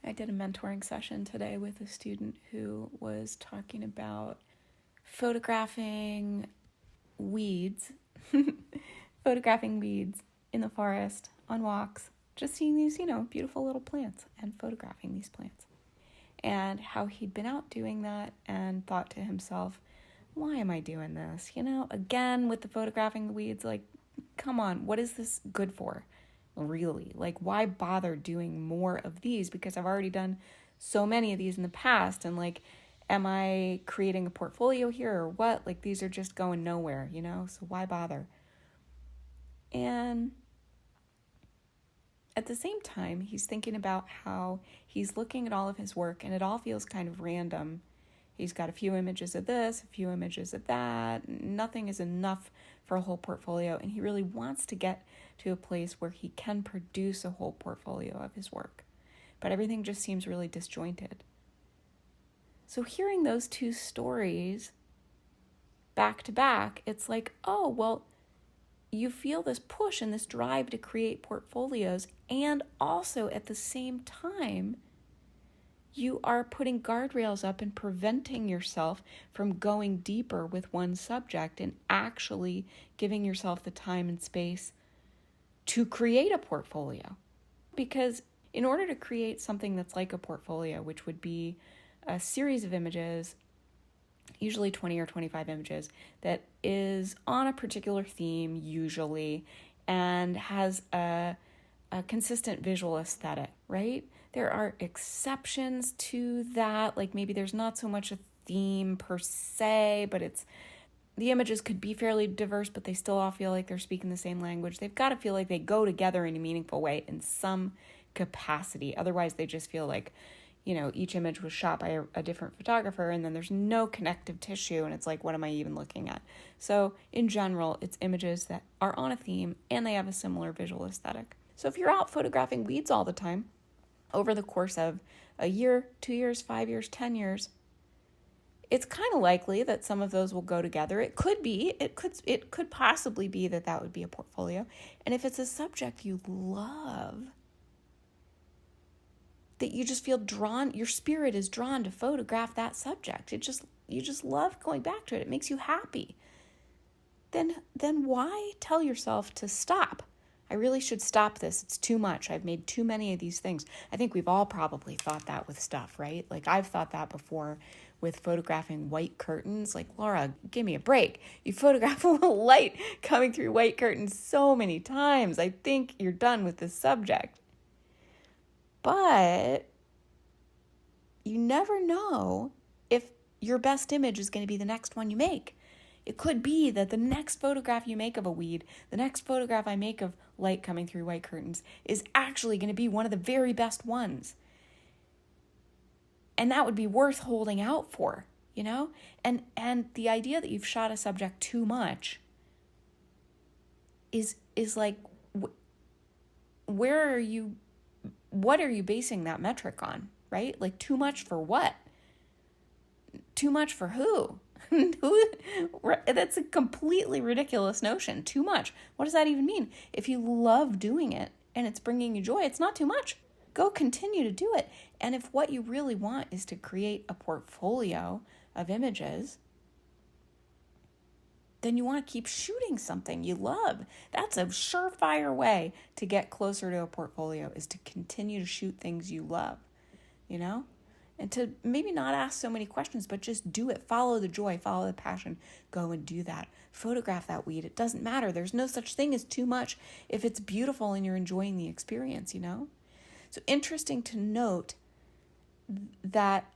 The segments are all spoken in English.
I did a mentoring session today with a student who was talking about photographing weeds, photographing weeds in the forest on walks, just seeing these, beautiful little plants and photographing these plants. And how he'd been out doing that and thought to himself, why am I doing this? Again, with the photographing the weeds, like, come on, what is this good for? Really? Like, why bother doing more of these? Because I've already done so many of these in the past, and like, am I creating a portfolio here or what? Like, these are just going nowhere, so why bother? And at the same time, he's thinking about how he's looking at all of his work and it all feels kind of random. He's got a few images of this, a few images of that. Nothing is enough for a whole portfolio, and he really wants to get to a place where he can produce a whole portfolio of his work. But everything just seems really disjointed. So hearing those two stories back to back, it's like, oh, well, you feel this push and this drive to create portfolios, and also at the same time, you are putting guardrails up and preventing yourself from going deeper with one subject and actually giving yourself the time and space to create a portfolio. Because in order to create something that's like a portfolio, which would be a series of images, usually 20 or 25 images, that is on a particular theme usually and has a consistent visual aesthetic, right? There are exceptions to that, like maybe there's not so much a theme per se, but the images could be fairly diverse, but they still all feel like they're speaking the same language. They've got to feel like they go together in a meaningful way in some capacity. Otherwise, they just feel like, each image was shot by a different photographer, and then there's no connective tissue, and it's like, what am I even looking at? So in general, it's images that are on a theme, and they have a similar visual aesthetic. So if you're out photographing weeds all the time, over the course of a year, 2 years, 5 years, 10 years, it's kind of likely that some of those will go together. It could possibly be that would be a portfolio. And if it's a subject you love, that you just feel drawn, your spirit is drawn to photograph that subject. You just love going back to it. It makes you happy. Then why tell yourself to stop? I really should stop this. It's too much. I've made too many of these things. I think we've all probably thought that with stuff, right? Like I've thought that before with photographing white curtains. Like, Laura, give me a break. You photograph a little light coming through white curtains so many times. I think you're done with this subject. But you never know if your best image is going to be the next one you make. It could be that the next photograph you make of a weed, the next photograph I make of light coming through white curtains, is actually going to be one of the very best ones. And that would be worth holding out for, And the idea that you've shot a subject too much is like, what are you basing that metric on, right? Like, too much for what? Too much for who? That's a completely ridiculous notion. Too much. What does that even mean? If you love doing it and it's bringing you joy, it's not too much. Go continue to do it. And if what you really want is to create a portfolio of images, then you want to keep shooting something you love. That's a surefire way to get closer to a portfolio, is to continue to shoot things you love, And to maybe not ask so many questions, but just do it. Follow the joy, follow the passion. Go and do that. Photograph that weed. It doesn't matter. There's no such thing as too much if it's beautiful and you're enjoying the experience, So interesting to note that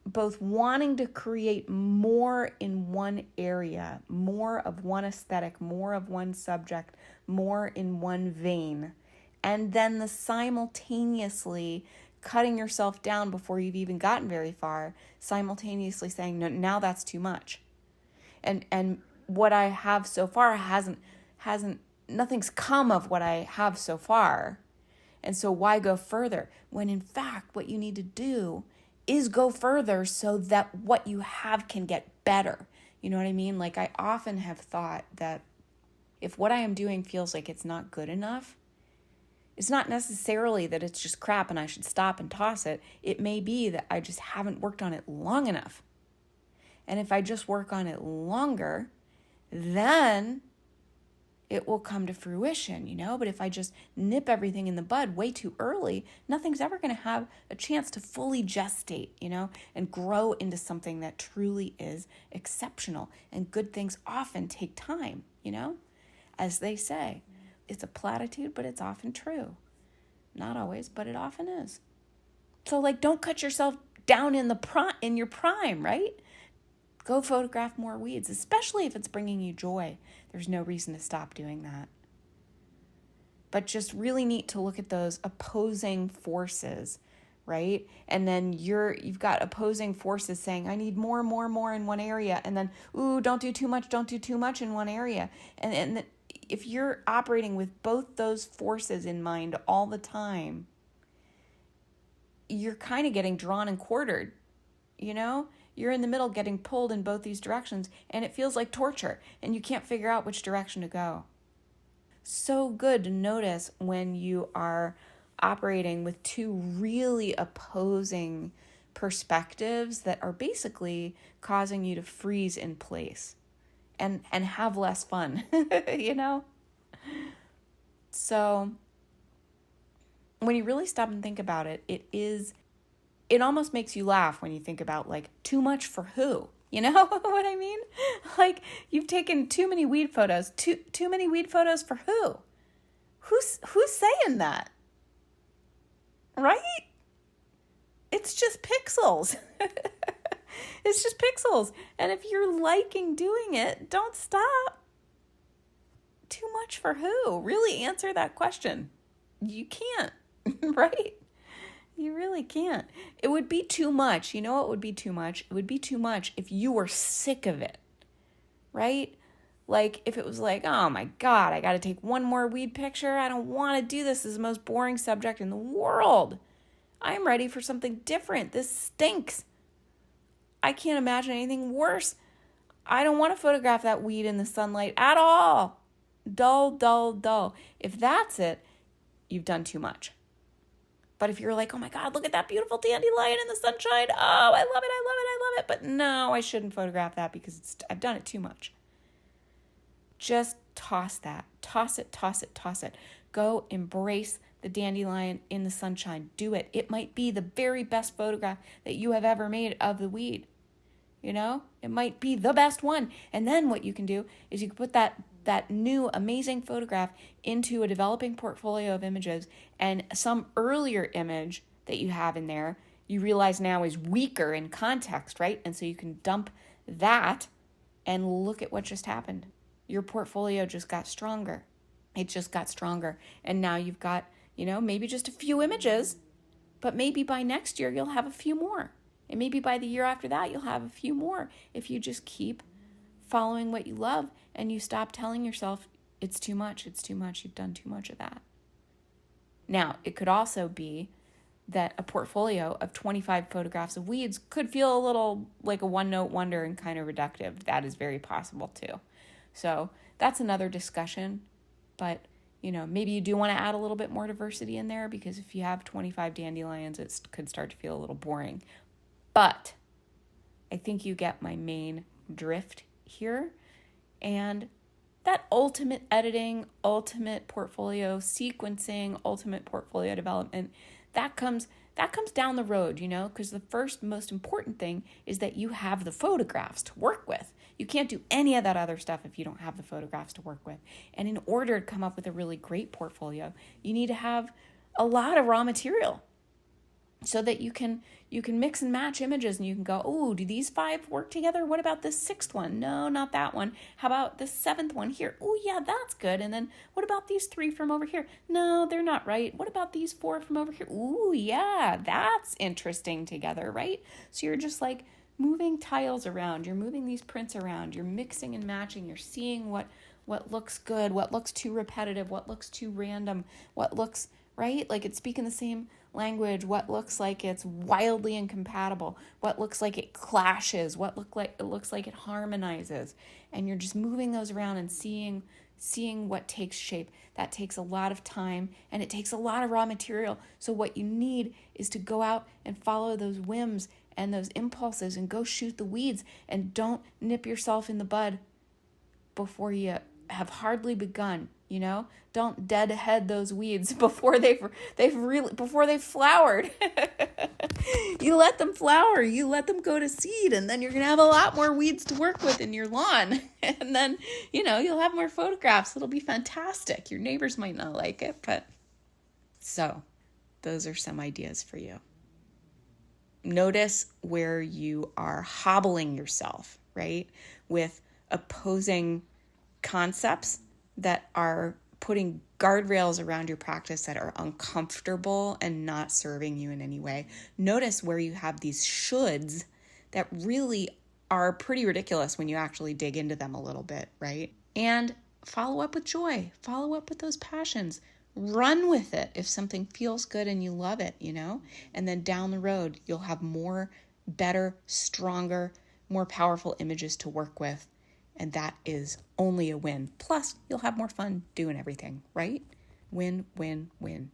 both wanting to create more in one area, more of one aesthetic, more of one subject, more in one vein, and then the simultaneously cutting yourself down before you've even gotten very far, simultaneously saying, no, now that's too much. And what I have so far nothing's come of what I have so far. And so why go further? When in fact, what you need to do is go further so that what you have can get better. You know what I mean? Like, I often have thought that if what I am doing feels like it's not good enough, It's not necessarily that it's just crap and I should stop and toss it. It may be that I just haven't worked on it long enough. And if I just work on it longer, then it will come to fruition, But if I just nip everything in the bud way too early, nothing's ever going to have a chance to fully gestate, and grow into something that truly is exceptional. And good things often take time, As they say, it's a platitude, but it's often true. Not always, but it often is. So don't cut yourself down in your prime, right? Go photograph more weeds, especially if it's bringing you joy. There's no reason to stop doing that. But just really neat to look at those opposing forces, right? And then you've got opposing forces saying, I need more in one area. And then, don't do too much in one area. And if you're operating with both those forces in mind all the time, you're kind of getting drawn and quartered, You're in the middle getting pulled in both these directions, and it feels like torture, and you can't figure out which direction to go. So good to notice when you are operating with two really opposing perspectives that are basically causing you to freeze in place and have less fun, So when you really stop and think about it, it almost makes you laugh when you think about too much for who? You know what I mean? You've taken too many weed photos. Too many weed photos for who? Who's saying that? Right? It's just pixels. It's just pixels. And if you're liking doing it, don't stop. Too much for who? Really answer that question. You can't, right? You really can't. It would be too much. You know what would be too much? It would be too much if you were sick of it, right? If it was oh my God, I got to take one more weed picture. I don't want to do this. This is the most boring subject in the world. I'm ready for something different. This stinks. I can't imagine anything worse. I don't want to photograph that weed in the sunlight at all. Dull, dull, dull. If that's it, you've done too much. But if you're oh my God, look at that beautiful dandelion in the sunshine. Oh, I love it. But no, I shouldn't photograph that because I've done it too much. Just toss that. Toss it. Go embrace the dandelion in the sunshine. Do it. It might be the very best photograph that you have ever made of the weed. It might be the best one. And then what you can do is you can put that new amazing photograph into a developing portfolio of images, and some earlier image that you have in there you realize now is weaker in context, right? And so you can dump that and look at what just happened. Your portfolio just got stronger. It just got stronger. And now you've got, maybe just a few images, but maybe by next year you'll have a few more. And maybe by the year after that you'll have a few more if you just keep following what you love and you stop telling yourself it's too much, you've done too much of that. Now, it could also be that a portfolio of 25 photographs of weeds could feel a little like a one-note wonder and kind of reductive. That is very possible too. So that's another discussion, but maybe you do want to add a little bit more diversity in there, because if you have 25 dandelions, it could start to feel a little boring. But I think you get my main drift here. And that ultimate editing, ultimate portfolio sequencing, ultimate portfolio development, that comes down the road, because the first most important thing is that you have the photographs to work with. You can't do any of that other stuff if you don't have the photographs to work with. And in order to come up with a really great portfolio, you need to have a lot of raw material so that you can mix and match images, and you can go, oh, do these 5 work together? What about this 6th one? No, not that one. How about this 7th one here? Oh, yeah, that's good. And then what about these 3 from over here? No, they're not right. What about these 4 from over here? Oh, yeah, that's interesting together, right? So you're just moving tiles around. You're moving these prints around. You're mixing and matching. You're seeing what looks good, what looks too repetitive, what looks too random, what looks, right? It's speaking the same language, what looks like it's wildly incompatible, what looks like it clashes, what looks like it harmonizes. And you're just moving those around and seeing seeing what takes shape. That takes a lot of time and it takes a lot of raw material. So what you need is to go out and follow those whims and those impulses and go shoot the weeds, and don't nip yourself in the bud before you have hardly begun. Don't deadhead those weeds before they've flowered. You let them flower, you let them go to seed, and then you're going to have a lot more weeds to work with in your lawn. And then, you'll have more photographs. It'll be fantastic. Your neighbors might not like it, but so those are some ideas for you. Notice where you are hobbling yourself, right? With opposing concepts that are putting guardrails around your practice that are uncomfortable and not serving you in any way. Notice where you have these shoulds that really are pretty ridiculous when you actually dig into them a little bit, right? And follow up with joy. Follow up with those passions. Run with it if something feels good and you love it, And then down the road, you'll have more, better, stronger, more powerful images to work with. And that is only a win. Plus, you'll have more fun doing everything, right? Win, win, win.